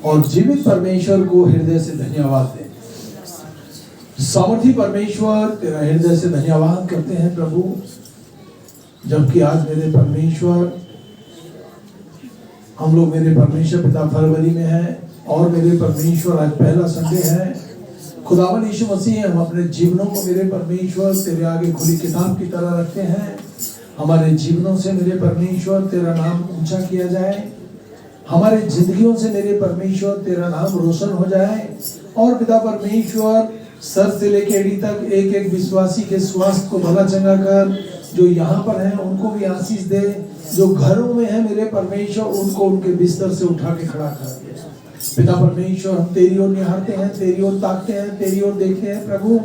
और जीवित परमेश्वर को हृदय से धन्यवाद दें। सामर्थी परमेश्वर तेरा हृदय से धन्यवाद करते हैं प्रभु, जबकि आज मेरे परमेश्वर हम लोग मेरे परमेश्वर पिता फरवरी में हैं और मेरे परमेश्वर आज पहला संडे है। खुदावन यीशु मसीह, हम अपने जीवनों को मेरे परमेश्वर तेरे आगे खुली किताब की तरह रखते हैं। हमारे जीवनों से मेरे परमेश्वर तेरा नाम ऊंचा किया जाए, हमारे जिंदगियों से मेरे परमेश्वर तेरा नाम रोशन हो जाए। और पिता परमेश्वर सर से लेकर एड़ी तक एक एक विश्वासी के स्वास्थ्य को भला चंगा कर, जो यहाँ पर हैं उनको भी आशीष दे, जो घरों में है मेरे परमेश्वर उनको उनके बिस्तर से उठा के खड़ा कर दे। पिता परमेश्वर, हम तेरी ओर निहारते हैं, तेरी ओर ताकते हैं, तेरी ओर देखते हैं प्रभु।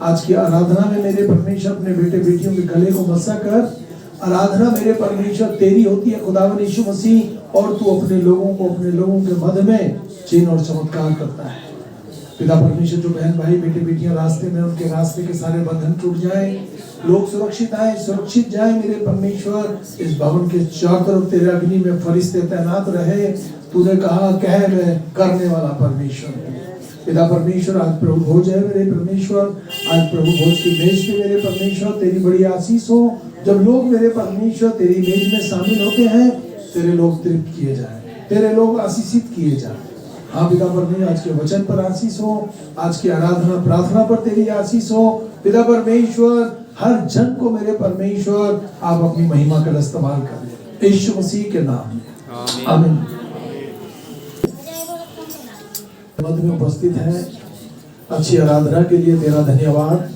आज की आराधना में मेरे परमेश्वर अपने बेटे बेटियों के गले को मसा कर। आराधना मेरे परमेश्वर तेरी होती है खुदावन यीशु मसीह, और तू अपने लोगों के मध्य में चिन्ह और चमत्कार करता है। पिता परमेश्वर, जो बहन भाई बेटे बेटियां रास्ते में, उनके रास्ते के सारे बंधन टूट जाए, लोग सुरक्षित आए, सुरक्षित जाए मेरे परमेश्वर। इस भवन के चारों तरफ तेरे अग्नि में फरिश्ते तैनात रहे। तूने कहा कह मैं करने वाला परमेश्वर हूं। पिता परमेश्वर, आज प्रभु भोज है मेरे परमेश्वर, आज प्रभु भोज की मेज पे मेरे परमेश्वर तेरी बड़ी आशीष हो। जब लोग मेरे परमेश्वर तेरी मेज में शामिल होते हैं, तेरे लोग तृप्त किए जाए, तेरे लोग आशीषित किए जाए। हाँ पिता परमेश्वर, आज के वचन पर आशीष हो, आज की आराधना प्रार्थना पर तेरी आशीष हो। पिता परमेश्वर, हर जन को मेरे परमेश्वर आप अपनी महिमा का इस्तेमाल करें, यीशु मसीह के नाम में आमीन। मध्य में उपस्थित है, अच्छी आराधना के लिए तेरा धन्यवाद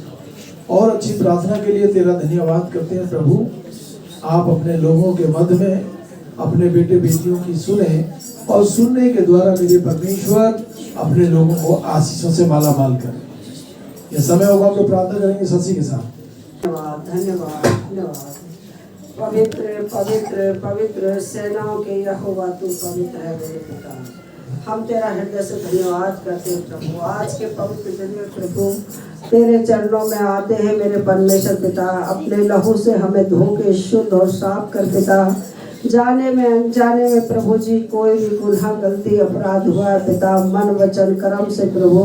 और अच्छी प्रार्थना के लिए तेरा धन्यवाद करते हैं प्रभु। आप अपने लोगों के मध्य में अपने बेटे बेटियों की सुने और सुनने के द्वारा मेरे परमेश्वर अपने लोगों को आशीषों से माला माल करें। यह समय होगा तो प्रार्थना करेंगे सच्ची के साथ। धन्यवाद धन्यवाद। पवित्र पवित्र पवित्र सेनाओं के यहोवा तू पवित्र है मेरे पिता। हम तेरा हृदय से धन्यवाद करते हैं प्रभु। आज के पवित्र दिन में प्रभु तेरे चरणों में आते हैं मेरे परमेश्वर पिता। अपने लहू से हमें धो के शुद्ध और साफ कर पिता। जाने में अनजाने में प्रभु जी कोई भी गुनाह गलती अपराध हुआ है पिता, मन वचन कर्म से प्रभु,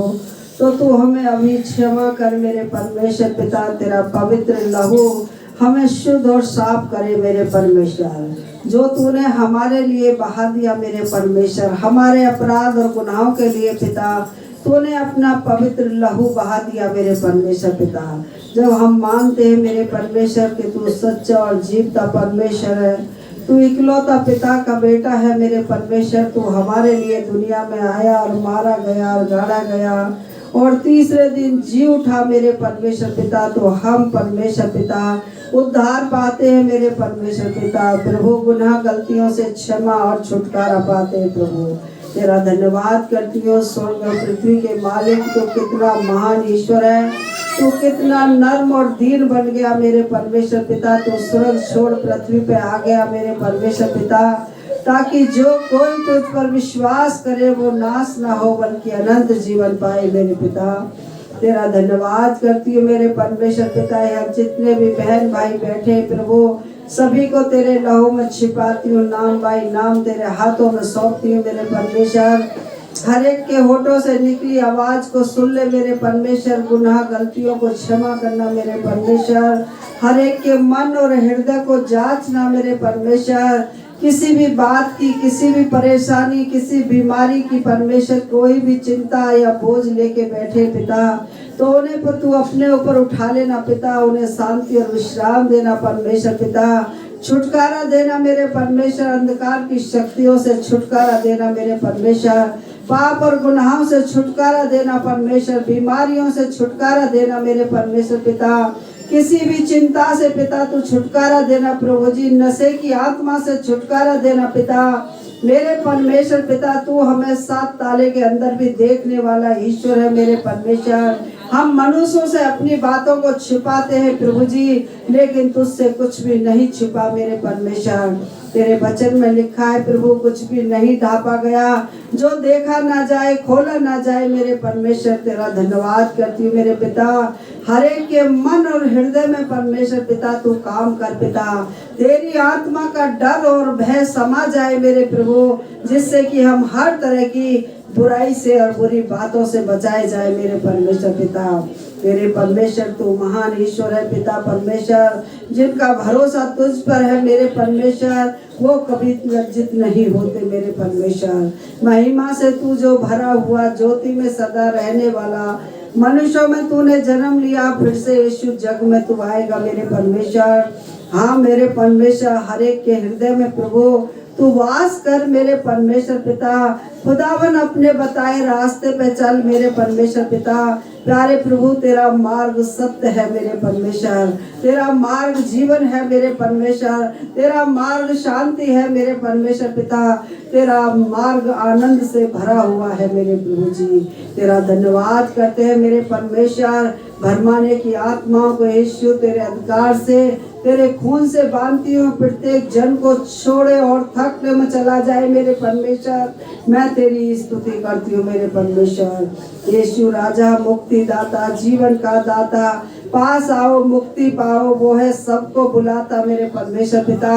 तो तू हमें अभी क्षमा कर मेरे परमेश्वर पिता। तेरा पवित्र लहू हमें शुद्ध और साफ करे मेरे परमेश्वर। जो तूने हमारे लिए बहा दिया मेरे परमेश्वर, हमारे अपराध और गुनाहों के लिए पिता, तूने अपना पवित्र लहू बहा दिया मेरे परमेश्वर पिता। जब हम मानते हैं मेरे परमेश्वर कि तू सच्चा और जीवता परमेश्वर है, तू इकलौता पिता का बेटा है मेरे परमेश्वर। तू हमारे लिए दुनिया में आया और मारा गया और गाड़ा गया और तीसरे दिन जी उठा मेरे परमेश्वर पिता। तो हम परमेश्वर पिता उद्धार पाते हैं मेरे परमेश्वर पिता। प्रभु गुनाह गलतियों से क्षमा और छुटकारा पाते हैं प्रभु। तेरा धन्यवाद करती हूँ स्वर्ग और पृथ्वी के मालिक। तो कितना महान ईश्वर है, तू कितना नर्म और दीन बन गया मेरे परमेश्वर पिता। तू स्वर्ग छोड़ पृथ्वी पे आ गया मेरे परमेश्वर पिता, ताकि जो कोई तुझ पर विश्वास करे वो नाश ना हो बल्कि अनंत जीवन पाए मेरे पिता। तेरा धन्यवाद करती हूँ मेरे परमेश्वर पिता। यहाँ जितने भी बहन भाई बैठे प्रभु, सभी को तेरे लहू में छिपाती हूँ, नाम बाई नाम तेरे हाथों में सौंपती हूँ मेरे परमेश्वर। हर एक के होठों से निकली आवाज को सुन ले मेरे परमेश्वर। गुनाह गलतियों को क्षमा करना मेरे परमेश्वर। हर एक के मन और हृदय को जांचना मेरे परमेश्वर। किसी भी बात की, किसी भी परेशानी, किसी बीमारी की परमेश्वर, कोई भी चिंता या बोझ लेके बैठे पिता, तो उन्हें पर तू अपने ऊपर उठा लेना पिता। उन्हें शांति और विश्राम देना परमेश्वर पिता। छुटकारा देना मेरे परमेश्वर। अंधकार की शक्तियों से छुटकारा देना मेरे परमेश्वर। पाप और गुनाहों से छुटकारा देना परमेश्वर। बीमारियों से छुटकारा देना मेरे परमेश्वर पिता। किसी भी चिंता से पिता तू छुटकारा देना प्रभु जी। नशे की आत्मा से छुटकारा देना पिता मेरे परमेश्वर पिता। तू हमें सात ताले के अंदर भी देखने वाला ईश्वर है मेरे परमेश्वर। हम मनुष्यों से अपनी बातों को छिपाते हैं प्रभु जी, लेकिन तुझसे कुछ भी नहीं छिपा मेरे परमेश्वर। तेरे वचन में लिखा है प्रभु, कुछ भी नहीं ढांपा गया जो देखा ना जाए, खोला ना जाए मेरे परमेश्वर। तेरा धन्यवाद करती हूँ मेरे पिता। हर एक के मन और हृदय में परमेश्वर पिता तू काम कर पिता। तेरी आत्मा का डर और भय समा जाए मेरे प्रभु, जिससे कि हम हर तरह की बुराई से और बुरी बातों से बचाए जाए मेरे परमेश्वर पिता। मेरे परमेश्वर तू महान ईश्वर है पिता परमेश्वर, जिनका भरोसा तुझ पर है मेरे परमेश्वर, वो कभी लज्जित नहीं होते मेरे परमेश्वर। महिमा से तू जो भरा हुआ, ज्योति में सदा रहने वाला, मनुष्यों में तूने जन्म लिया, फिर से यीशु जग में तू आएगा मेरे परमेश्वर। हाँ मेरे परमेश्वर, हर एक के हृदय में प्रभु तू वास कर मेरे परमेश्वर पिता। खुदावन अपने बताए रास्ते पे चल मेरे परमेश्वर पिता। प्यारे प्रभु तेरा मार्ग सत्य है मेरे परमेश्वर, तेरा मार्ग जीवन है मेरे परमेश्वर, तेरा मार्ग शांति है मेरे परमेश्वर पिता, तेरा मार्ग आनंद से भरा हुआ है मेरे प्रभु जी। तेरा धन्यवाद करते हैं मेरे परमेश्वर। भरमाने की आत्माओं को यीशु तेरे अधिकार से, तेरे खून से बांधती हूँ, प्रत्येक जन को छोड़े और थकने में चला जाए मेरे परमेश्वर। मैं तेरी स्तुति करती हूँ मेरे परमेश्वर। यीशु राजा, मुक्ति दाता, जीवन का दाता, पास आओ मुक्ति पाओ, वो है सबको बुलाता मेरे परमेश्वर पिता।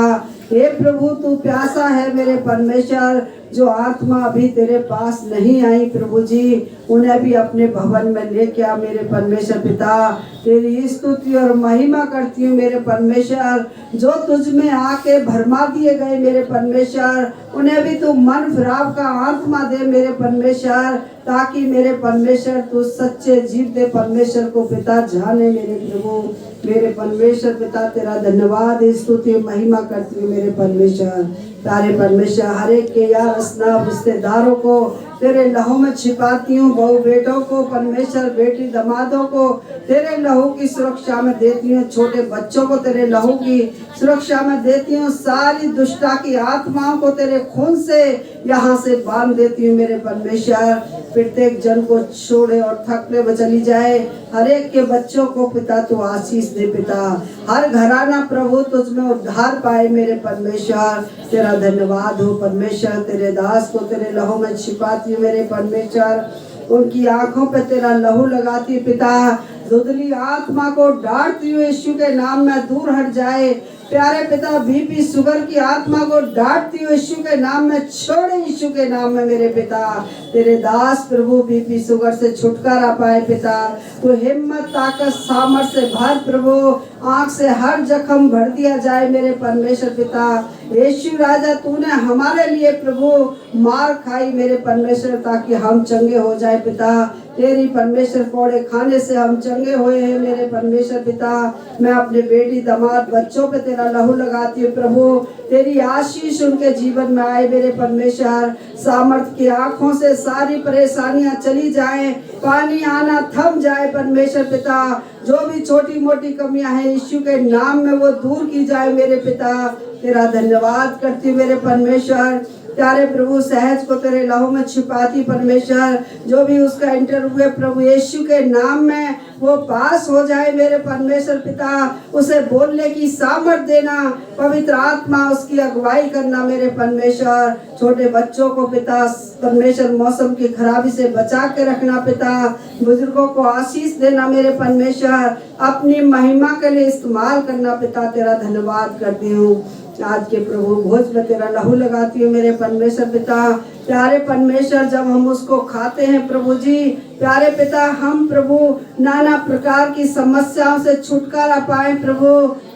हे प्रभु तू प्यासा है मेरे परमेश्वर, जो आत्मा अभी तेरे पास नहीं आई प्रभु जी, उन्हें भी अपने भवन में लेके आ मेरे परमेश्वर पिता। तेरी स्तुति और महिमा करती हूँ मेरे परमेश्वर। जो तुझ में आके भरमा दिए गए मेरे परमेश्वर, उन्हें भी तू मन फिराव का आत्मा दे मेरे परमेश्वर, ताकि मेरे परमेश्वर तू सच्चे जीवते परमेश्वर को पिता जाने मेरे प्रभु। मेरे परमेश्वर पिता तेरा धन्यवाद स्तुति महिमा करती हूँ मेरे परमेश्वर। तारे परमेश्वर हर एक के यार अस्नाब रिश्तेदारों को तेरे लहू में छिपाती हूँ, बहू बेटों को परमेश्वर, बेटी दमादों को तेरे लहू की सुरक्षा में देती हूँ, छोटे बच्चों को तेरे लहू की सुरक्षा में देती हूँ, सारी दुष्टा की आत्माओं को तेरे खून से यहाँ से बांध देती हूँ मेरे परमेश्वर। प्रत्येक जन को छोड़े और थकने में चली जाए, हर एक के बच्चों को पिता तू आशीष दे पिता। हर घराना प्रभु तुझ में उद्धार पाए मेरे परमेश्वर। तेरा धन्यवाद हो परमेश्वर। तेरे दास को तेरे लहू में छिपाती हूँ मेरे परमेश्वर, उनकी आंखों पे तेरा लहू लगाती पिता। धुंधली आत्मा को डांटती हूँ यीशु के नाम में दूर हट जाए प्यारे पिता। बीपी शुगर की आत्मा को डांटती हूँ यीशु के नाम में, छोड़े यीशु के नाम में मेरे पिता। तेरे दास प्रभु बीपी शुगर से छुटकारा पाए पिता। तो हिम्मत ताकत सामर्थ्य से भर प्रभु, आंख से हर जख्म भर दिया जाए मेरे परमेश्वर पिता। यीशु राजा तूने हमारे लिए प्रभु मार खाई मेरे परमेश्वर, ताकि हम चंगे हो जाए पिता। तेरी परमेश्वर कोड़े खाने से हम चंगे हुए हैं मेरे परमेश्वर पिता। मैं अपने बेटी दमाद बच्चों पे तेरा लहू लगाती हूँ प्रभु। तेरी आशीष उनके जीवन में आए मेरे परमेश्वर। सामर्थ की आंखों से सारी परेशानियां चली जाएं, पानी आना थम जाए परमेश्वर पिता। जो भी छोटी मोटी कमियां हैं यीशु के नाम में वो दूर की जाए मेरे पिता। तेरा धन्यवाद करती हूँ मेरे परमेश्वर। प्यारे प्रभु सहज को तेरे लहू में छिपाती परमेश्वर। जो भी उसका इंटरव्यू है प्रभु यीशु के नाम में वो पास हो जाए मेरे परमेश्वर पिता। उसे बोलने की सामर्थ देना, पवित्र आत्मा उसकी अगुवाई करना मेरे परमेश्वर। छोटे बच्चों को पिता परमेश्वर मौसम की खराबी से बचा के रखना पिता। बुजुर्गों को आशीष देना मेरे परमेश्वर। अपनी महिमा के लिए इस्तेमाल करना पिता। तेरा धन्यवाद करती हूँ। आज के प्रभु भोज में तेरा लहू लगाती हूँ मेरे परमेश्वर पिता। प्यारे परमेश्वर जब हम उसको खाते हैं प्रभु जी, प्यारे पिता हम प्रभु नाना प्रकार की समस्याओं से छुटकारा पाए प्रभु,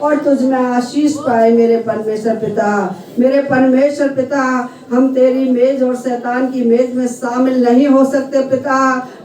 और तुझ में आशीष पाए मेरे परमेश्वर पिता। मेरे परमेश्वर पिता हम तेरी मेज और शैतान की मेज में शामिल नहीं हो सकते पिता।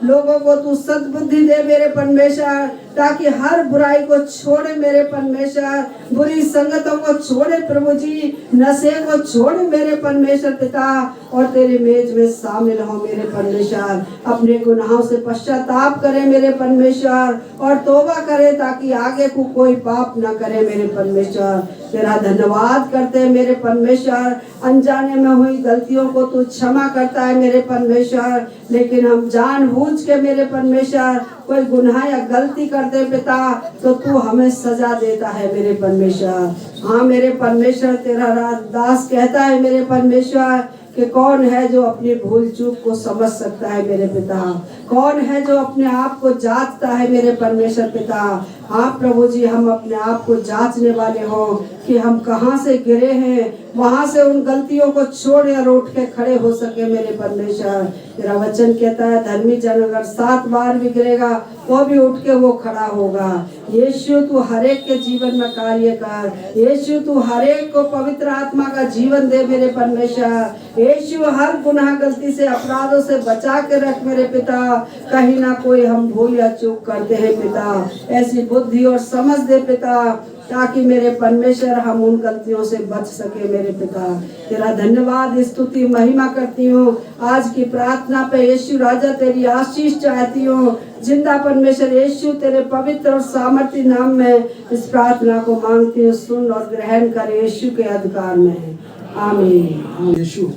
लोगों को तू सद्बुद्धि दे मेरे परमेश्वर, ताकि हर बुराई को छोड़े मेरे परमेश्वर, बुरी संगतों को छोड़े प्रभु जी, नशे को छोड़े मेरे परमेश्वर पिता, और तेरी मेज में शामिल हो मेरे परमेश्वर। अपने गुनाहों से पश्चाताप करे मेरे परमेश्वर और तौबा करे, ताकि आगे को कोई पाप न करे मेरे परमेश्वर। तेरा धन्यवाद करते हैं मेरे परमेश्वर। अनजाने में हुई गलतियों को तू क्षमा करता है मेरे परमेश्वर, लेकिन हम जानबूझ के मेरे परमेश्वर कोई गुनाह या गलती करते पिता तो तू हमें सजा देता है मेरे परमेश्वर। हाँ मेरे परमेश्वर तेरा दास कहता है मेरे परमेश्वर कि कौन है जो अपनी भूल चूक को समझ सकता है मेरे पिता, कौन है जो अपने आप को जांचता है मेरे परमेश्वर पिता। हाँ प्रभु जी, हम अपने आप को जांचने वाले हों कि हम कहाँ से गिरे हैं, वहाँ से उन गलतियों को छोड़ या उठ के खड़े हो सके मेरे परमेश्वर। तेरा वचन कहता है धर्मी जन अगर 7 बार भी गिरेगा वो भी उठ के वो खड़ा होगा। यीशु तू हरेक के जीवन में कार्य कर, यीशु तू हरेक को पवित्र आत्मा का जीवन दे मेरे परमेश्वर। यीशु हर गुनाह गलती से अपराधों से बचा के रख मेरे पिता, कहीं ना कोई हम भूल या चूक करते हैं पिता, ऐसी बुद्धि और समझ दे पिता, ताकि मेरे परमेश्वर हम उन गलतियों से बच सके मेरे पिता। तेरा धन्यवाद स्तुति महिमा करती हूँ। आज की प्रार्थना पे यीशु राजा तेरी आशीष चाहती हूँ। जिंदा परमेश्वर यीशु तेरे पवित्र और सामर्थ्य नाम में इस प्रार्थना को मांगती हूँ, सुन और ग्रहण कर, यीशु के अधिकार में है, आमीन। यीशु,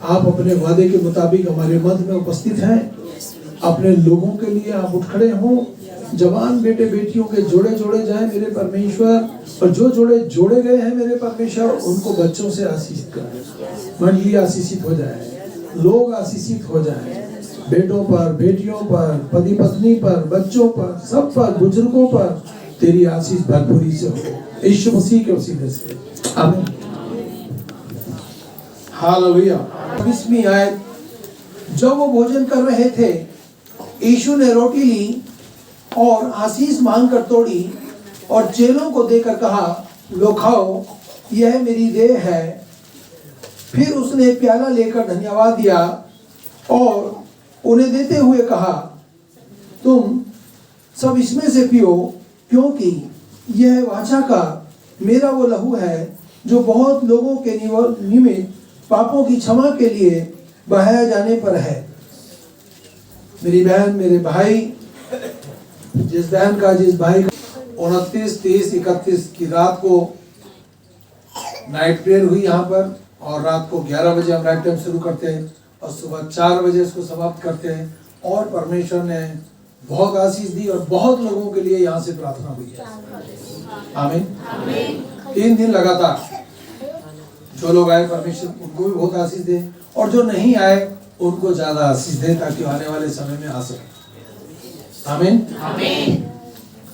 आप अपने वादे के मुताबिक हमारे मध्य में उपस्थित हैं। अपने लोगों के लिए आप उठ खड़े हों। जवान बेटे बेटियों के जोड़े जोड़े जाएं मेरे परमेश्वर, और जो जोड़े जोड़े गए हैं मेरे परमेश्वर उनको बच्चों से आशीषित कर। मंडली आशीषित हो जाए, लोग आशीषित हो जाए, बेटों पर, बेटियों पर, पति पत्नी पर, बच्चों पर, सब पर, बुजुर्गों पर तेरी आशीष भरपूरी से हो, यीशु मसीह के वसीले से, आमीन। हालेलुया। 20वीं आयत, जब वो भोजन कर रहे थे यीशु ने रोटी ली और आशीष मांगकर तोड़ी और चेलों को देकर कहा, लो खाओ, यह मेरी देह है। फिर उसने प्याला लेकर धन्यवाद दिया और उन्हें देते हुए कहा, तुम सब इसमें से पियो, क्योंकि यह वाचा का मेरा वो लहू है जो बहुत लोगों के निमित्त पापों की क्षमा के लिए बहाया जाने पर है। मेरी बहन, मेरे भाई, जिस बहन का, जिस भाई का 29, 30, 31 की रात को नाइट प्रेयर हुई यहाँ पर, और रात को 11 बजे हम नाइट टाइम शुरू करते हैं और सुबह 4 बजे इसको समाप्त करते हैं, और परमेश्वर ने बहुत आशीष दी और बहुत लोगों के लिए यहाँ से प्रार्थना हुई है, आमीन। 3 दिन लगातार जो लोग आए परमेश्वर उनको भी बहुत आशीष दे, और जो नहीं आए उनको ज्यादा आशीष दे, ताकि आने वाले समय में आ सके, आमीन।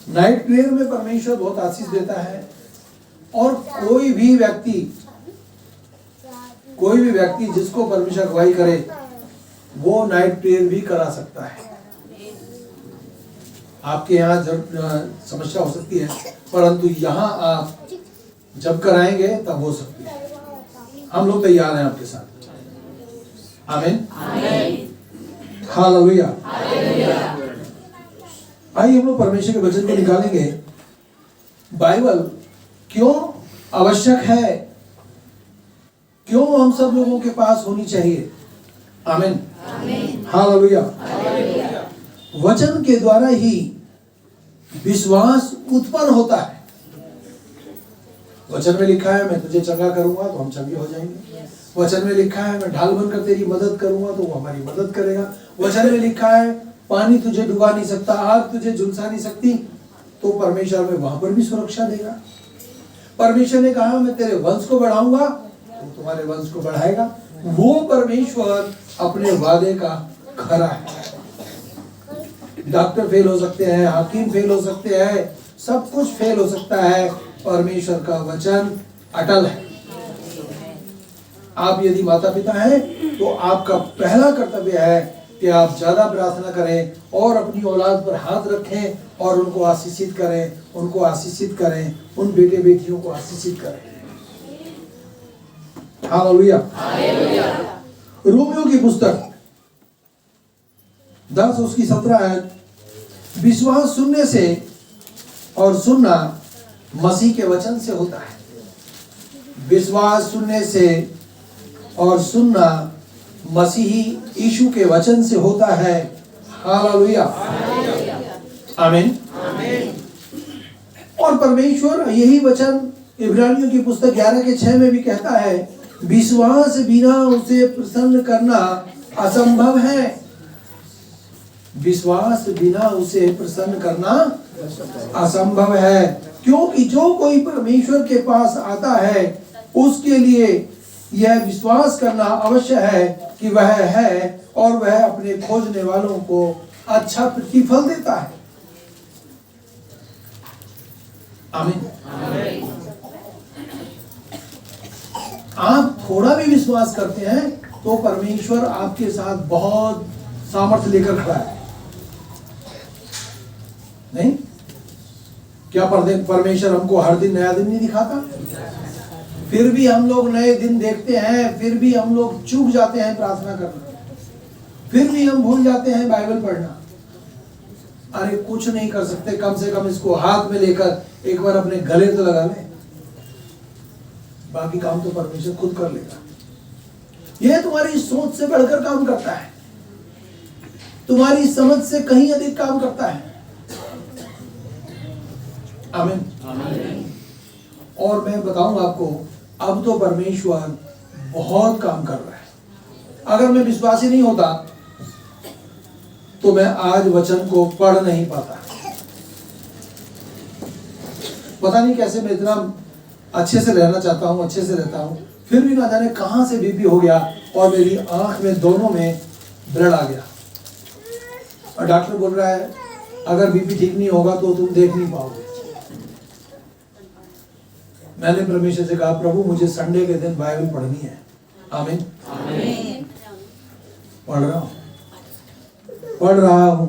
नाइट प्रेयर में परमेश्वर बहुत आशीष देता है, और कोई भी व्यक्ति जिसको परमेश्वर अगुवाई करे वो नाइट प्रेयर भी करा सकता है। आपके यहाँ समस्या हो सकती है, परंतु यहाँ आप जब कराएंगे तब हो सकती है। हम लोग तैयार हैं आपके साथ, आमीन। हालेलुया। आइए हम लोग परमेश्वर के वचन को निकालेंगे। बाइबल क्यों आवश्यक है, क्यों हम सब लोगों के पास होनी चाहिए, आमीन। हालेलुया। वचन के द्वारा ही विश्वास उत्पन्न होता है। वचन में लिखा है मैं तुझे चंगा करूंगा तो हम चंगे हो जाएंगे। वचन में लिखा है मैं ढाल बनकर तेरी मदद करूंगा तो वो हमारी मदद करेगा। वचन में लिखा है पानी तुझे डुबा नहीं सकता, आग तुझे झुलसा नहीं सकती, तो परमेश्वर में वहां पर भी सुरक्षा देगा। परमेश्वर ने कहा मैं तेरे वंश को बढ़ाऊंगा तो तुम्हारे वंश को बढ़ाएगा। वो परमेश्वर अपने वादे का खरा है। डॉक्टर फेल हो सकते हैं, हाकिम फेल हो सकते हैं, सब कुछ फेल हो सकता है, परमेश्वर का वचन अटल है। आप यदि माता पिता हैं तो आपका पहला कर्तव्य है कि आप ज्यादा प्रार्थना करें और अपनी औलाद पर हाथ रखें और उनको आशीषित करें, उनको आशीषित करें, उन बेटे बेटियों को आशीषित करें। हालेलुया। रोमियो की पुस्तक 10 उसकी 17 है, विश्वास सुनने से और सुनना मसीह के वचन से होता है। विश्वास सुनने से और सुनना मसीही यीशु के वचन से होता है। हालेलुया, आमीन। और परमेश्वर यही वचन इब्रानियों की पुस्तक 11 के 6 में भी कहता है, विश्वास बिना उसे प्रसन्न करना असंभव है। विश्वास बिना उसे प्रसन्न करना असंभव है, क्योंकि जो कोई परमेश्वर के पास आता है उसके लिए यह विश्वास करना अवश्य है कि वह है और वह अपने खोजने वालों को अच्छा प्रतिफल देता है। आमीन। आप थोड़ा भी विश्वास करते हैं तो परमेश्वर आपके साथ बहुत सामर्थ्य लेकर खड़ा है। नहीं क्या परमेश्वर हमको हर दिन नया दिन नहीं दिखाता? फिर भी हम लोग नए दिन देखते हैं, फिर भी हम लोग चूक जाते हैं प्रार्थना करना, फिर भी हम भूल जाते हैं बाइबल पढ़ना। अरे कुछ नहीं कर सकते, कम से कम इसको हाथ में लेकर एक बार अपने गले तो लगा लें, बाकी काम तो परमेश्वर खुद कर लेगा। यह तुम्हारी सोच से बढ़कर काम करता है, तुम्हारी समझ से कहीं अधिक काम करता है। आमीन। और मैं बताऊं आपको, अब तो परमेश्वर बहुत काम कर रहा है। अगर मैं विश्वासी नहीं होता तो मैं आज वचन को पढ़ नहीं पाता। पता नहीं कैसे मैं इतना अच्छे से रहना चाहता हूँ, अच्छे से रहता हूँ, फिर भी ना जाने कहां से बीपी हो गया और मेरी आंख में दोनों में ब्लड आ गया। और डॉक्टर बोल रहा है अगर बीपी ठीक नहीं होगा तो तुम देख नहीं पाओगे। मैंने परमेश्वर से कहा प्रभु मुझे संडे के दिन बाइबल पढ़नी है। आमीन। पढ़ रहा हूं।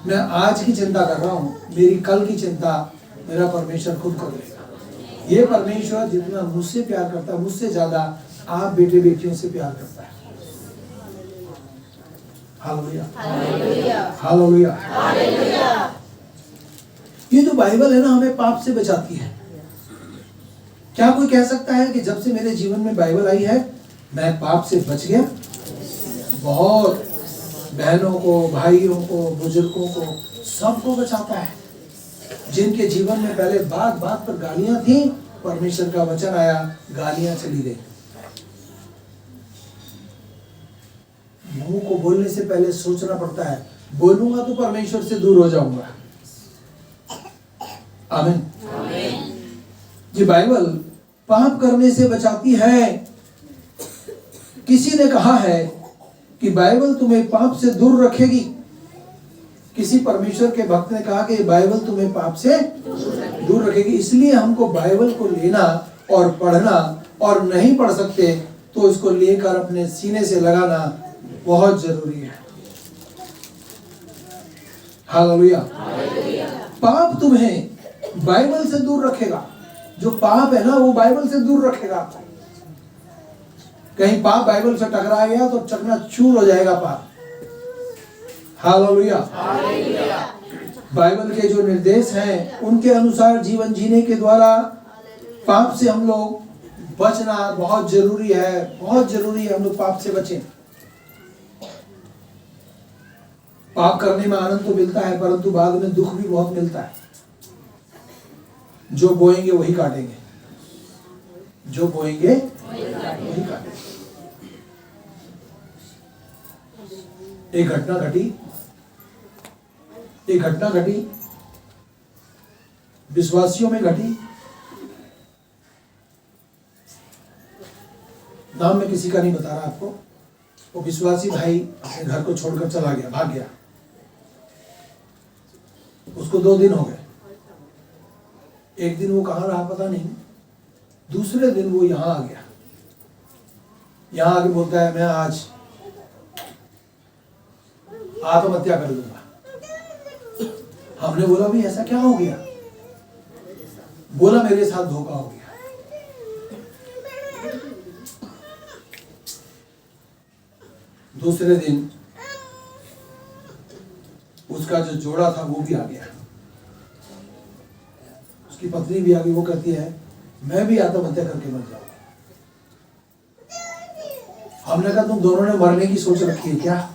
मैं आज की चिंता कर रहा हूं, मेरी कल की चिंता मेरा परमेश्वर खुद कर लेगा। ये परमेश्वर जितना मुझसे प्यार करता है, मुझसे ज्यादा आप बेटे बेटियों से प्यार करता है। Hallelujah, hallelujah. ये जो बाइबल है ना, हमें पाप से बचाती है। क्या कोई कह सकता है कि जब से मेरे जीवन में बाइबल आई है मैं पाप से बच गया? बहुत बहनों को, भाइयों को, बुजुर्गों को, सबको बचाता है। जिनके जीवन में पहले बात बात पर गालियां थी, परमेश्वर का वचन आया, गालियां चली गई। मुंह को बोलने से पहले सोचना पड़ता है, बोलूंगा तो परमेश्वर से दूर हो जाऊंगा। आमीन। ये बाइबल पाप करने से बचाती है। किसी ने कहा है कि बाइबल तुम्हें पाप से दूर रखेगी। किसी परमेश्वर के भक्त ने कहा कि बाइबल तुम्हें पाप से दूर रखेगी। इसलिए हमको बाइबल को लेना और पढ़ना, और नहीं पढ़ सकते तो इसको लेकर अपने सीने से लगाना बहुत जरूरी है। हालेलुया। पाप तुम्हें बाइबल से दूर रखेगा। जो पाप है ना वो बाइबल से दूर रखेगा। कहीं पाप बाइबल से टकरा गया तो चकनाचूर हो जाएगा पाप। हालेलुया। बाइबल के जो निर्देश हैं उनके अनुसार जीवन जीने के द्वारा पाप से हम लोग बचना बहुत जरूरी है। बहुत जरूरी है हम लोग पाप से बचें। पाप करने में आनंद तो मिलता है, परंतु बाद में दुख भी बहुत मिलता है। जो बोएंगे वही काटेंगे, जो बोएंगे वही काटेंगे। एक घटना घटी विश्वासियों में घटी। नाम मैं किसी का नहीं बता रहा आपको। वो विश्वासी भाई अपने घर को छोड़कर चला गया, भाग गया। उसको 2 दिन हो गए। एक दिन वो कहाँ रहा पता नहीं, दूसरे दिन वो यहाँ आ गया। यहाँ आके बोलता है मैं आज आत्महत्या कर लूंगा। हमने बोला भी ऐसा क्या हो गया? बोला मेरे साथ धोखा हो गया। दूसरे दिन उसका जो जोड़ा था वो भी आ गया, उसकी पत्नी भी आ गई। वो कहती है मैं भी आत्महत्या करके मर जाऊंगा। हमने कहा तुम दोनों ने मरने की सोच रखी है क्या?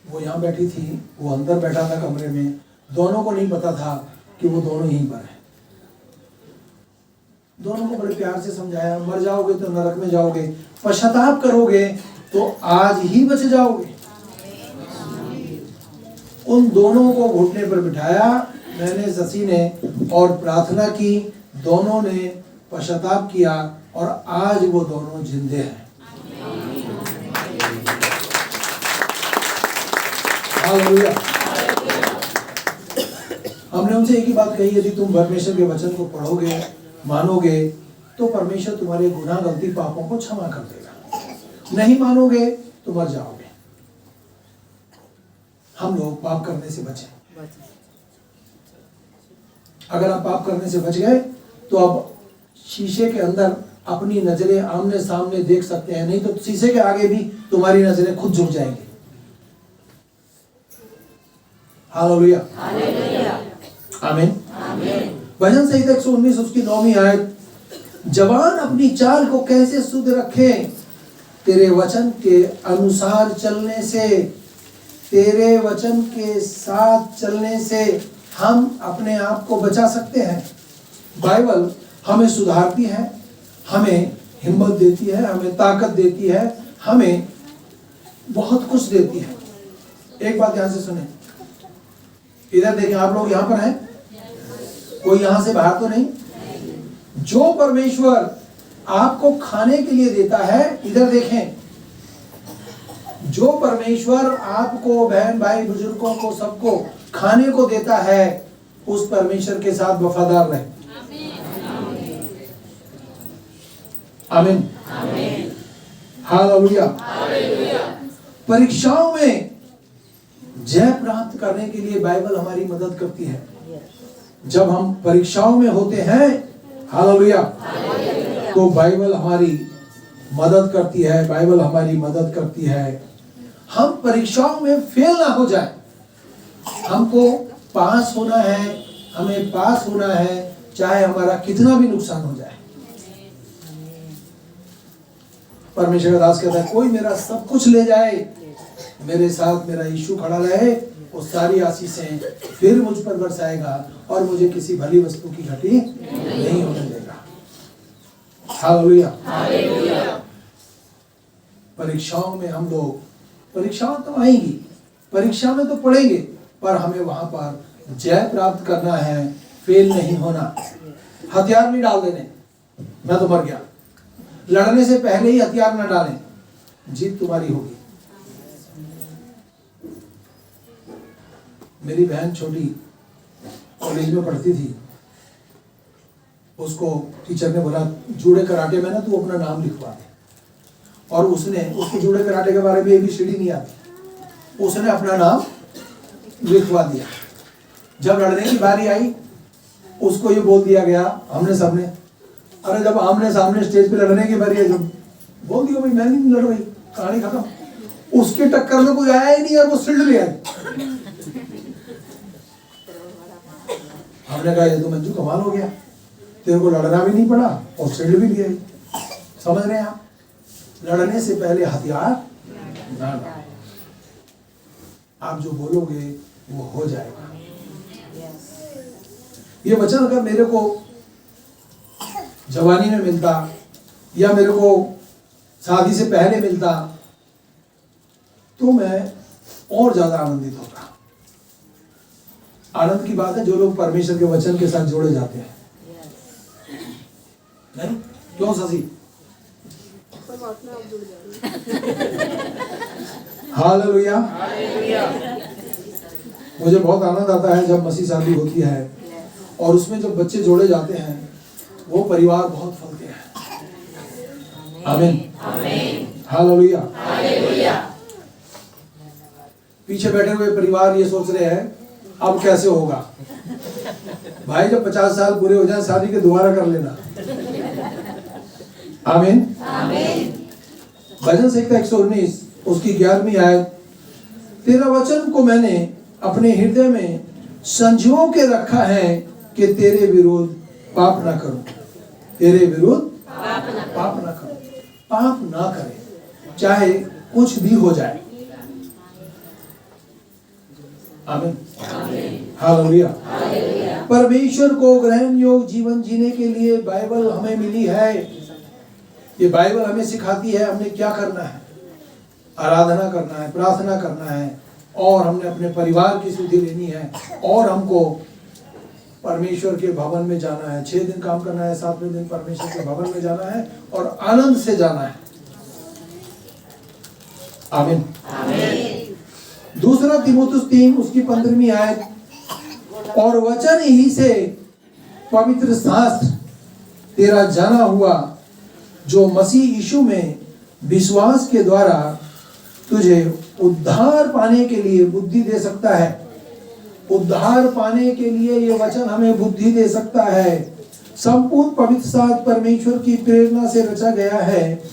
वो यहाँ बैठी थी, वो अंदर बैठा था कमरे में। दोनों को नहीं पता था कि वो दोनों यहीं पर हैं। दोनों को बड़े प्यार से समझाया, मर जाओगे तो नरक में जाओगे, पश्चाताप करोगे तो आज ही बच जाओगे। उन दोनों को घुटने पर बिठाया मैंने, शशि ने, और प्रार्थना की, दोनों ने पश्चाताप किया और आज वो दोनों जिंदे हैं। हालेलुया। हमने उनसे एक ही बात कही, यदि तुम परमेश्वर के वचन को पढ़ोगे, मानोगे, तो परमेश्वर तुम्हारे गुनाह, गलती, पापों को क्षमा कर देगा। नहीं मानोगे तो मर जाओगे। हम लोग पाप करने से बचे। अगर आप पाप करने से बच गए तो अब शीशे के अंदर अपनी नजरें आमने सामने देख सकते हैं, नहीं तो शीशे के आगे भी तुम्हारी नजरें खुद झुक जाएंगी। हालेलुया, आमीन। भजन संहिता 119 उसकी 9वीं आयत, जवान अपनी चाल को कैसे शुद्ध रखे, तेरे वचन के अनुसार चलने से, तेरे वचन के साथ चलने से हम अपने आप को बचा सकते हैं। बाइबल हमें सुधारती है, हमें हिम्मत देती है, हमें ताकत देती है, हमें बहुत कुछ देती है। एक बात ध्यान से सुने, इधर देखें, आप लोग यहां पर हैं, कोई यहां से बाहर तो नहीं। जो परमेश्वर आपको खाने के लिए देता है, इधर देखें, जो परमेश्वर आपको, बहन भाई बुजुर्गों को, सबको खाने को देता है, उस परमेश्वर के साथ वफादार रहे। आमीन, हालेलुया। परीक्षाओं में जय प्राप्त करने के लिए बाइबल हमारी मदद करती है। जब हम परीक्षाओं में होते हैं, हालेलुया, तो बाइबल हमारी मदद करती है, बाइबल हमारी मदद करती है। हम परीक्षाओं में फेल ना हो जाए, हमको पास होना है, हमें पास होना है, चाहे हमारा कितना भी नुकसान हो जाए। परमेश्वर का दास कहता है, कोई मेरा सब कुछ ले जाए, मेरे साथ मेरा यीशु खड़ा रहे, वो सारी आशीषें फिर मुझ पर बरसाएगा और मुझे किसी भली वस्तु की घटी नहीं होने देगा। हालेलुया। परीक्षाओं में हम लोग, परीक्षाएं तो आएंगी, परीक्षा में तो पढ़ेंगे, पर हमें वहां पर जय प्राप्त करना है, फेल नहीं होना। हथियार नहीं डाल देने, मैं तो मर गया, लड़ने से पहले ही हथियार न डालें, जीत तुम्हारी होगी। मेरी बहन छोटी कॉलेज में पढ़ती थी, उसको टीचर ने बोला जूड़े कराटे में ना तू अपना नाम लिखवा दे, और उसको जूड़े कराटे के बारे में ABCD नहीं आती, उसने अपना नाम लिखवा दिया। जब लड़ने की बारी आई, उसको ये बोल दिया गया, हमने सबने, अरे जब आमने सामने स्टेज पे लड़ने की बारी आई, जब बोल दिया भाई मैं नहीं लड़ रही, कहानी खत्म। उसके टक्कर में कोई आया ही नहीं और वो सिल्ड ले आई। हमने कहा ये तो मंजू कमाल हो गया, तेरे को लड़ना भी नहीं पड़ा और सिल्ड भी लिया। समझ रहे हैं आप, लड़ने से पहले हथियार ना डालें, आप जो बोलोगे वो हो जाएगा। ये वचन अगर मेरे को जवानी में मिलता या मेरे को शादी से पहले मिलता तो मैं और ज्यादा आनंदित होता। आनंद की बात है जो लोग परमेश्वर के वचन के साथ जोड़े जाते हैं। नहीं क्यों शशि? हालेलुया। मुझे बहुत आनंद आता है जब मसीह शादी होती है और उसमें जब बच्चे जोड़े जाते हैं, वो परिवार बहुत फलते हैं। आमीन, हालेलुया। पीछे बैठे हुए परिवार ये सोच रहे हैं अब कैसे होगा भाई, जब 50 साल पूरे हो जाए शादी के दोबारा कर लेना। आमीन। भजन संहिता 119 उसकी 11वीं आयत, तेरा वचन को मैंने अपने हृदय में संजो के रखा है कि तेरे विरुद्ध पाप ना करूं, तेरे विरुद्ध पाप ना करूं, पाप ना करें चाहे कुछ भी हो जाए। आमीन, हालेलुया। परमेश्वर को ग्रहण योग्य जीवन जीने के लिए बाइबल हमें मिली है। ये बाइबल हमें सिखाती है हमने क्या करना है, आराधना करना है, प्रार्थना करना है, और हमने अपने परिवार की सुधि लेनी है, और हमको परमेश्वर के भवन में जाना है। 6 दिन काम करना है, 7वें दिन परमेश्वर के भवन में जाना है और आनंद से जाना है। आमीन। दूसरा तीमुथियुस 3 उसकी 15वीं आयत, और वचन ही से पवित्र शास्त्र तेरा जाना हुआ जो मसीह यीशु में विश्वास के द्वारा तुझे उद्धार पाने के लिए बुद्धि दे सकता है। उद्धार पाने के लिए ये वचन हमें बुद्धि दे सकता है। संपूर्ण पवित्र शास्त्र परमेश्वर की प्रेरणा से रचा गया है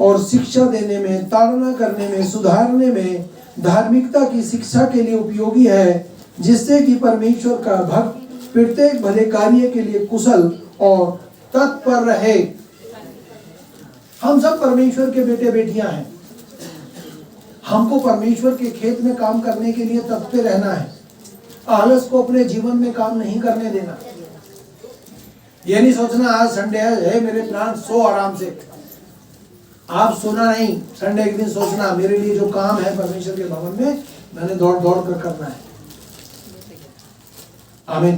और शिक्षा देने में, ताड़ना करने में, सुधारने में, धार्मिकता की शिक्षा के लिए उपयोगी है, जिससे कि परमेश्वर का भक्त प्रत्येक भले कार्य के लिए कुशल और तत्पर रहे। हम सब परमेश्वर के बेटे बेटियां हैं। हमको परमेश्वर के खेत में काम करने के लिए तत्पर रहना है। आलस को अपने जीवन में काम नहीं करने देना। ये नहीं सोचना आज संडे है मेरे प्राण सो आराम से। आप सोना नहीं, संडे के दिन सोचना मेरे लिए जो काम है परमेश्वर के भवन में मैंने दौड़ दौड़ कर करना है। आमीन।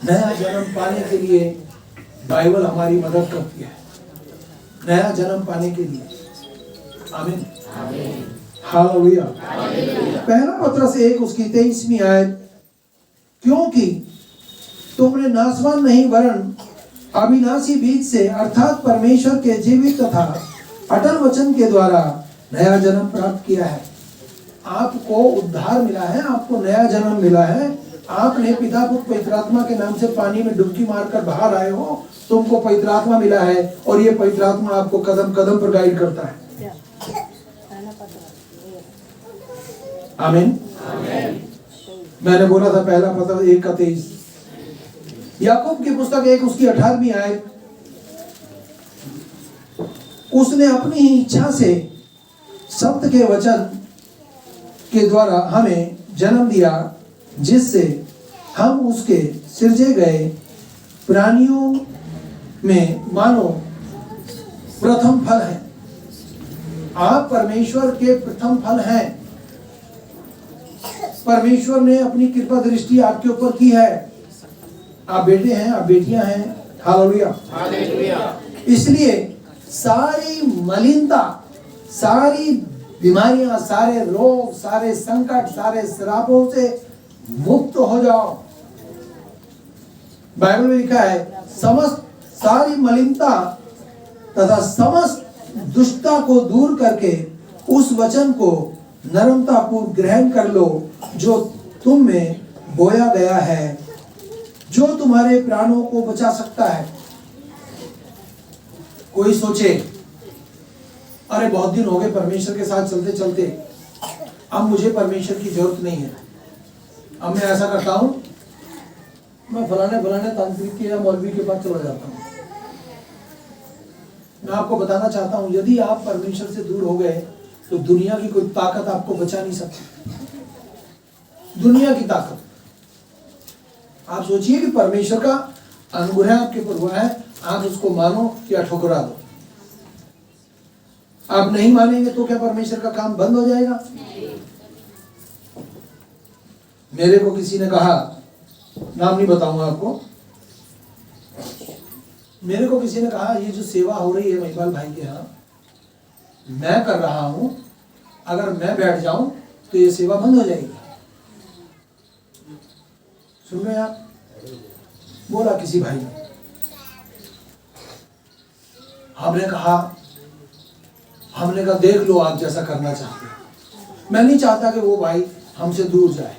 नया जन्म पाने के लिए बाइबल हमारी मदद करती है। नया जन्म पाने के लिए। आमीन। हालेलुया। पहला पत्रस 1 उसकी 23वीं आयत, क्योंकि तुमने नाशवान नहीं वरन अविनाशी बीज से अर्थात परमेश्वर के जीवित तथा अटल वचन के द्वारा नया जन्म प्राप्त किया है। आपको उद्धार मिला है, आपको नया जन्म मिला है। आपने पिता पुत्र पवित्र आत्मा के नाम से पानी में डुबकी मारकर बाहर आए हो, तुमको पवित्र आत्मा मिला है और ये पवित्र आत्मा आपको कदम कदम पर गाइड करता है। आमीन। मैंने बोला था पहला पत्र 1 का 23। याकूब की पुस्तक 1 उसकी 18वीं आयत, उसने अपनी ही इच्छा से सत्य के वचन के द्वारा हमें जन्म दिया, जिससे हम उसके सृजे गए प्राणियों में मानो प्रथम फल हैं। आप परमेश्वर के प्रथम फल हैं। परमेश्वर ने अपनी कृपा दृष्टि आपके ऊपर की है। आप बेटे हैं, आप बेटियां हैं। हालेलुया। इसलिए सारी मलिनता, सारी बीमारियां, सारे रोग, सारे संकट, सारे श्रापों से मुक्त हो जाओ। बाइबल में लिखा है समस्त सारी मलिनता तथा समस्त दुष्टता को दूर करके उस वचन को नम्रता पूर्वक ग्रहण कर लो जो तुम में बोया गया है, जो तुम्हारे प्राणों को बचा सकता है। कोई सोचे अरे बहुत दिन हो गए परमेश्वर के साथ चलते चलते, अब मुझे परमेश्वर की जरूरत नहीं है। अब मैं ऐसा करता हूं, मैं फलाने तांत्रिक के या मौलवी के पास चला जाता हूं। मैं आपको बताना चाहता हूं, यदि आप परमेश्वर से दूर हो गए तो दुनिया की कोई ताकत आपको बचा नहीं सकती। दुनिया की ताकत। आप सोचिए कि परमेश्वर का अनुग्रह आपके ऊपर हुआ है, आप उसको मानो या ठुकरा दो। आप नहीं मानेंगे तो क्या परमेश्वर का काम बंद हो जाएगा? मेरे को किसी ने कहा, नाम नहीं बताऊंगा आपको, मेरे को किसी ने कहा ये जो सेवा हो रही है महिपाल भाई के यहाँ मैं कर रहा हूं, अगर मैं बैठ जाऊं तो ये सेवा बंद हो जाएगी। सुन रहे आप? बोला किसी भाई ने। हमने कहा देख लो आप जैसा करना चाहते हो। मैं नहीं चाहता कि वो भाई हमसे दूर जाए,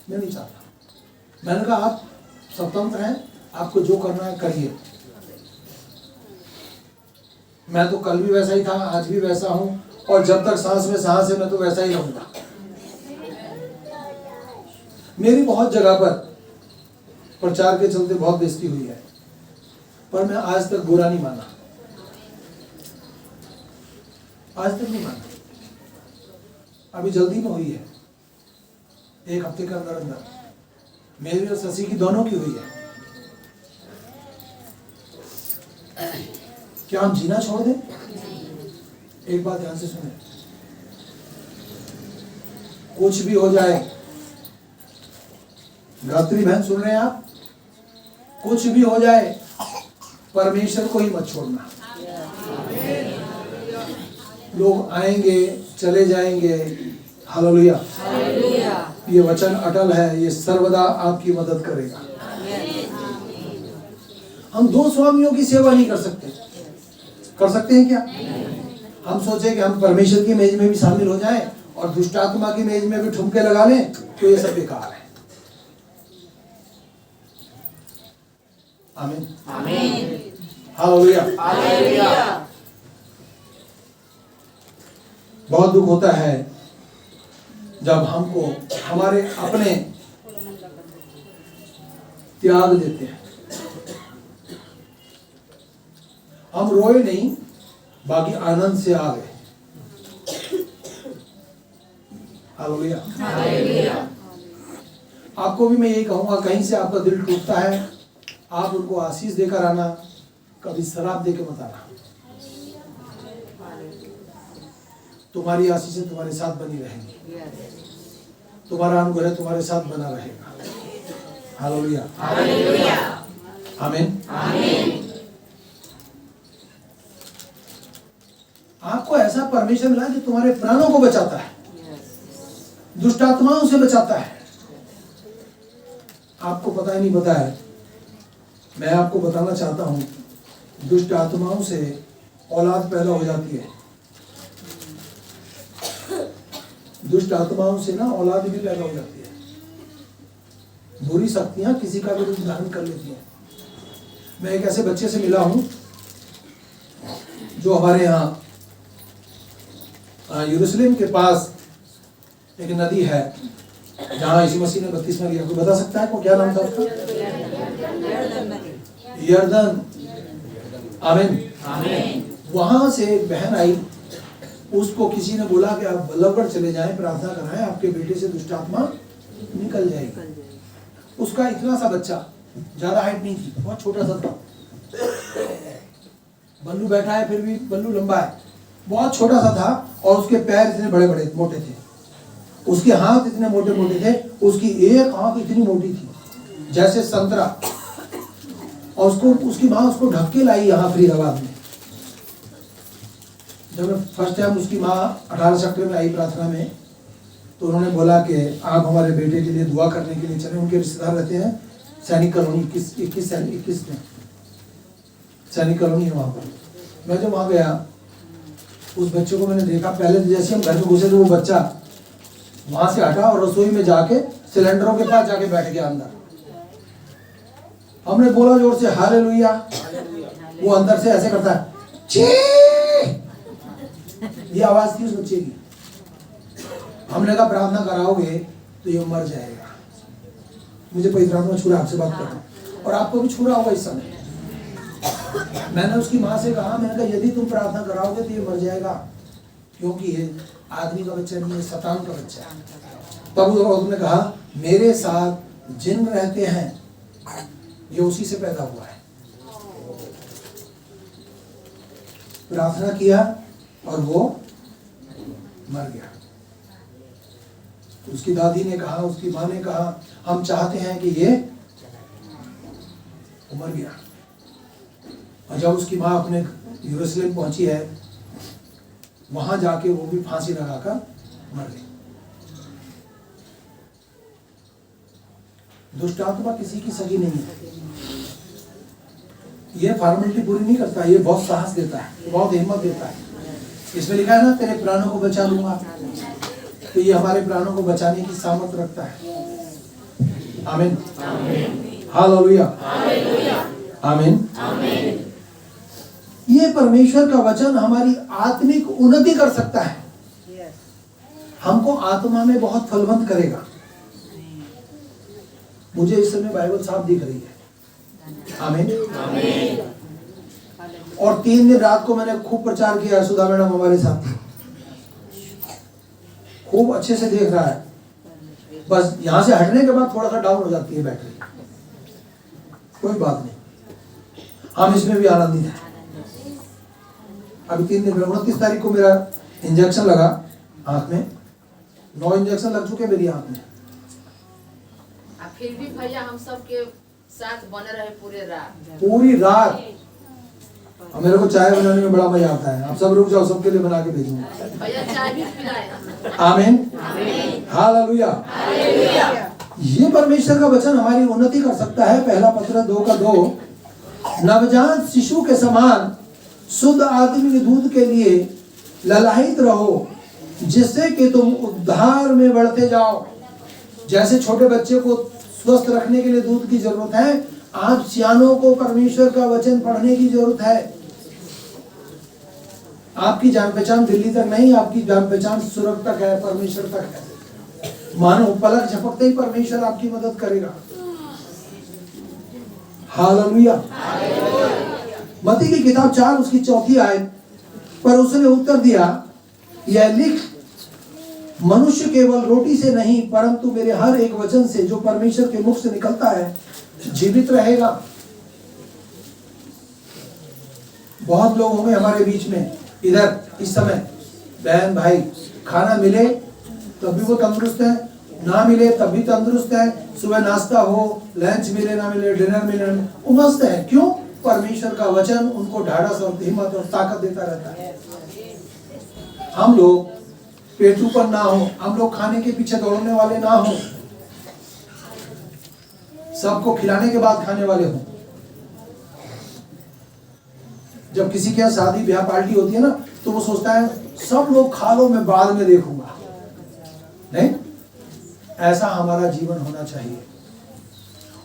मैं नहीं चाहता। मैंने कहा आप स्वतंत्र हैं, आपको जो करना है करिए। मैं तो कल भी वैसा ही था, आज भी वैसा हूं, और जब तक सांस में सांस है मैं तो वैसा ही रहूंगा। मेरी बहुत जगह पर प्रचार के चलते बहुत बेइज्जती हुई है, पर मैं आज तक बुरा नहीं माना, आज तक नहीं माना। अभी जल्दी में हुई है, 1 हफ्ते के अंदर अंदर मेरी और शशि की दोनों की हुई है। क्या हम जीना छोड़ दें? एक बात ध्यान से सुने, कुछ भी हो जाए गात्री बहन सुन रहे हैं आप? कुछ भी हो जाए परमेश्वर को ही मत छोड़ना। लोग आएंगे चले जाएंगे, हालेलुया। ये वचन अटल है, ये सर्वदा आपकी मदद करेगा। हम दो स्वामियों की सेवा नहीं कर सकते। कर सकते हैं क्या? हम सोचे कि हम परमेश्वर की मेज में भी शामिल हो जाएं और दुष्ट आत्मा की मेज में भी ठुमके लगा लें, तो ये सब बेकार है। आमीन, हालेलुया। बहुत दुख होता है जब हमको हमारे अपने त्याग देते हैं। हम रोए नहीं, बाकी आनंद से आ गए। हालेलुया। आपको भी मैं यही कहूंगा, कहीं से आपका दिल टूटता है, आप उनको आशीष देकर आना, कभी शराब देकर मत आना। तुम्हारी आशीषें तुम्हारे साथ बनी रहेंगी, तुम्हारा अनुग्रह तुम्हारे साथ बना रहेगा। हालेलुया, आमीन। आपको ऐसा परमेश्वर मिला कि तुम्हारे प्राणों को बचाता है, दुष्ट आत्माओं से बचाता है। आपको पता ही नहीं पता है, मैं आपको बताना चाहता हूं, दुष्ट आत्माओं से औलाद पैदा हो जाती है। दुष्ट आत्माओं से ना औलाद भी पैदा हो जाती है। बुरी शक्तियां किसी का भी रूप धारण कर लेती हैं। मैं एक ऐसे बच्चे से मिला हूं जो हमारे यहाँ यरूशलेम के पास एक नदी है जहाँ यीशु मसीह ने बपतिस्मा लिया। कोई बता सकता है को क्या नाम था उसका? यरदन। आमीन। वहां से एक बहन आई, उसको किसी ने बोला कि आप बल्लभगढ़ चले जाएं, प्रार्थना कराएं, आपके बेटे से दुष्ट आत्मा निकल जाएगी। उसका इतना सा बच्चा, ज्यादा हाइट नहीं थी, बहुत छोटा सा था। बल्लू बैठा है फिर भी बल्लू लंबा है, बहुत छोटा सा था, और उसके पैर इतने बड़े बड़े मोटे थे, उसके हाथ इतने मोटे मोटे थे, उसकी एक आंख इतनी मोटी थी जैसे संतरा। और उसकी माँ उसको ढक के लाई यहाँ फरीदाबाद में। जब मैं फर्स्ट टाइम उसकी माँ 18 सेक्टर में आई प्रार्थना में, तो उन्होंने बोला कि आप हमारे बेटे के लिए दुआ करने के लिए चले। उनके रिश्तेदार रहते हैं सैनिक कॉलोनी 21 में, सैनिक कॉलोनी है वहाँ पर। मैं जब वहाँ गया, उस बच्चे को मैंने देखा, पहले जैसे हम घर में घुसे तो वो बच्चा वहाँ से हटा और रसोई में जाके सिलेंडरों के पास जाके बैठ गया अंदर। हमने बोला जोर से हालेलुया, वो अंदर से ऐसे करता है, ची, ये आवाज थी उस बच्चे की। हमने कहा प्रार्थना कराओगे तो ये मर जाएगा। मुझे पवित्र आत्मा छू रहा, आपसे बात करता हूँ और आपको भी छू रहा होगा इस समय। मैंने उसकी माँ से कहा, मैंने कहा यदि तुम प्रार्थना कराओगे तो ये मर जाएगा, क्योंकि ये आदमी का बच्चा नहीं है, शैतान का बच्चा है। तब उसने कहा मेरे साथ जिन रहते हैं ये उसी से पैदा हुआ है। प्रार्थना किया और वो मर गया। उसकी दादी ने कहा, उसकी माँ ने कहा, हम चाहते हैं कि ये मर गया। और जब उसकी माँ अपने यरूशलेम पहुंची है, वहां जाके वो भी फांसी लगाकर मर गई। दुष्ट आत्मा किसी की सगी नहीं है। ये फॉर्मेलिटी पूरी नहीं करता, ये बहुत साहस देता है, बहुत हिम्मत देता है। इसमें लिखा है ना, तेरे प्राणों को बचा लूंगा। तो ये हमारे प्राणों को बचाने की सामर्थ रखता है। आमीन, हालेलुया, आमीन। ये परमेश्वर का वचन हमारी आत्मिक उन्नति कर सकता है, हमको आत्मा में बहुत फलवंत करेगा। मुझे इस समय बाइबल साफ दिख रही है। आमीन। और 3 दिन रात को मैंने खूब प्रचार किया, सुधा मैडम हमारे साथ खूब अच्छे से देख रहा है। बस यहां से हटने के बाद थोड़ा सा डाउन हो जाती है बैटरी, कोई बात नहीं, हम इसमें भी आनंदित हैं। अभी 3 दिन 29 तारीख को मेरा इंजेक्शन लगा आंख में। 9 इंजेक्शन लग चुके मेरी आंख में। फिर भी भैया हम सब के साथ बने रहे पूरे रात। पूरी रात। अब मेरे को चाय बनाने में बड़ा मजा आता है। आप सब रुक जाओ, सबके लिए बना के भेजूंगा। भैया चाय भी पिलाए। आमीन, हालेलुया। ये परमेश्वर का वचन हमारी उन्नति कर सकता है। पहला पत्र 2:2, नवजात शिशु के समान शुद्ध आत्मिक दूध के लिए ललायित रहो, जिससे कि तुम उद्धार में बढ़ते जाओ। जैसे छोटे बच्चे को स्वस्थ रखने के लिए दूध की जरूरत है, आप सियानों को परमेश्वर का वचन पढ़ने की जरूरत है। आपकी जान पहचान दिल्ली तक नहीं, आपकी जान पहचान स्वर्ग तक है, परमेश्वर तक है। मानो पलक झपकते ही परमेश्वर आपकी मदद करेगा। हालेलुया। मत्ती की किताब 4 उसकी 4 आयत पर उसने उत्तर दिया, यह लिख, मनुष्य केवल रोटी से नहीं परंतु मेरे हर एक वचन से जो परमेश्वर के मुख से निकलता है जीवित रहेगा। बहुत लोग होंगे हमारे बीच में इधर इस समय, बहन भाई, खाना मिले तब भी वो तंदुरुस्त है, ना मिले तब भी तंदुरुस्त है। सुबह नाश्ता हो, लंच मिले ना मिले, डिनर मिले, वो मस्त है। क्यों? परमेश्वर का वचन उनको ढाढ़स और हिम्मत और ताकत देता रहता है। हम लोग पेटू पर ना हो, हम लोग खाने के पीछे दौड़ने वाले ना हो, सबको खिलाने के बाद खाने वाले हो। जब किसी के यहाँ शादी ब्याह पार्टी होती है ना, तो वो सोचता है सब लोग खा लो, मैं बाद में देखूंगा। नहीं, ऐसा हमारा जीवन होना चाहिए।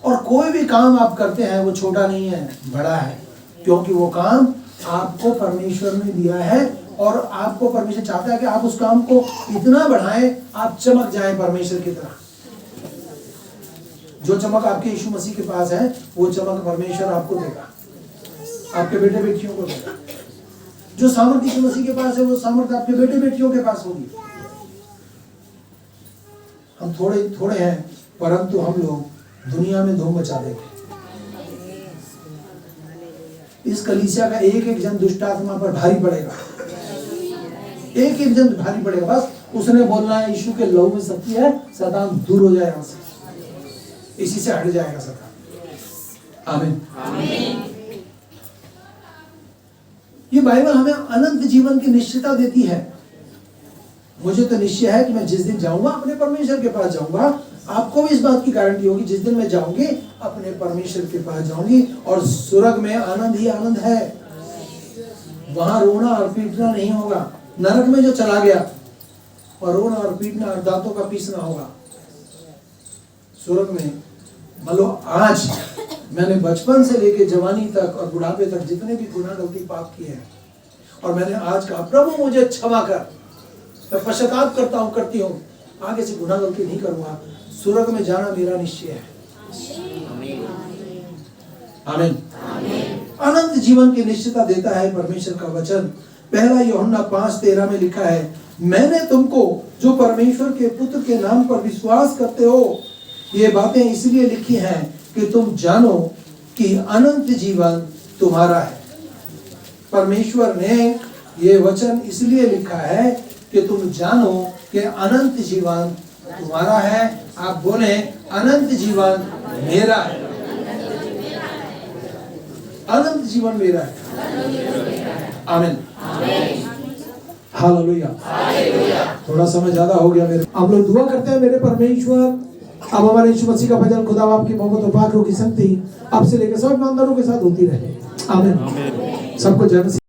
और कोई भी काम आप करते हैं वो छोटा नहीं है, बड़ा है, क्योंकि वो काम आपको परमेश्वर ने दिया है और आपको परमेश्वर चाहता है कि आप उस काम को इतना बढ़ाएं, आप चमक जाएं परमेश्वर की तरह। जो चमक आपके यीशु मसीह के पास है, वो चमक परमेश्वर आपको देगा, आपके बेटे बेटियों को देगा। जो सामर्थ्य यीशु मसीह के पास है, वो सामर्थ्य आपके बेटे बेटियों के पास होगी। हम थोड़े हैं, परंतु हम लोग दुनिया में धूम मचा देंगे। इस कलीसिया का एक एक जन दुष्ट आत्मा पर भारी पड़ेगा, एक एक जन भारी पड़ेगा। बस उसने बोलना है यीशु के लहू में शक्ति है, शैतान दूर हो जाएगा उससे, इसी से हट जाएगा शैतान। आमीन। ये बाइबल हमें अनंत जीवन की निश्चितता देती है। मुझे तो निश्चय है कि मैं जिस दिन जाऊंगा अपने परमेश्वर के पास जाऊंगा, आपको भी इस बात की गारंटी होगी, जिस दिन मैं जाऊंगी अपने परमेश्वर के पास जाऊंगी और स्वर्ग में आनंद ही आनंद है। वहां रोना और पीटना नहीं होगा। नरक में जो चला गया और रोना और पीटना और दांतों का पीसना होगा। स्वर्ग में मतलब आज मैंने बचपन से लेके जवानी तक और बुढ़ापे तक जितने भी गुनाह गलती पाप किए हैं, और मैंने आज कहा प्रभु मुझे क्षमा कर, मैं पश्चाताप करता हूँ, करती हूँ, आगे से गुनाह गलती नहीं करूंगा। स्वर्ग में जाना मेरा निश्चय है। आमीन। अनंत जीवन की निश्चितता देता है परमेश्वर का वचन। पहला यूहन्ना 5:13 में लिखा है, मैंने तुमको जो परमेश्वर के पुत्र के नाम पर विश्वास करते हो ये बातें इसलिए लिखी हैं कि तुम जानो कि अनंत जीवन तुम्हारा है। परमेश्वर ने ये वचन इसलिए लिखा है कि तुम जानो कि अनंत जीवन तुम्हारा है। आप बोले अनंत जीवन मेरा है, अनंत जीवन मेरा है। आमीन। हालेलुया। थोड़ा समय ज्यादा हो गया मेरे। आप लोग दुआ करते हैं, मेरे परमेश्वर अब हमारे यीशु मसीह का भजन खुदा आपकी मोहब्बत और पाक रूह की शक्ति अब से लेकर सब ईमानदारों के साथ होती रहे। आमीन। सबको जय मसीह।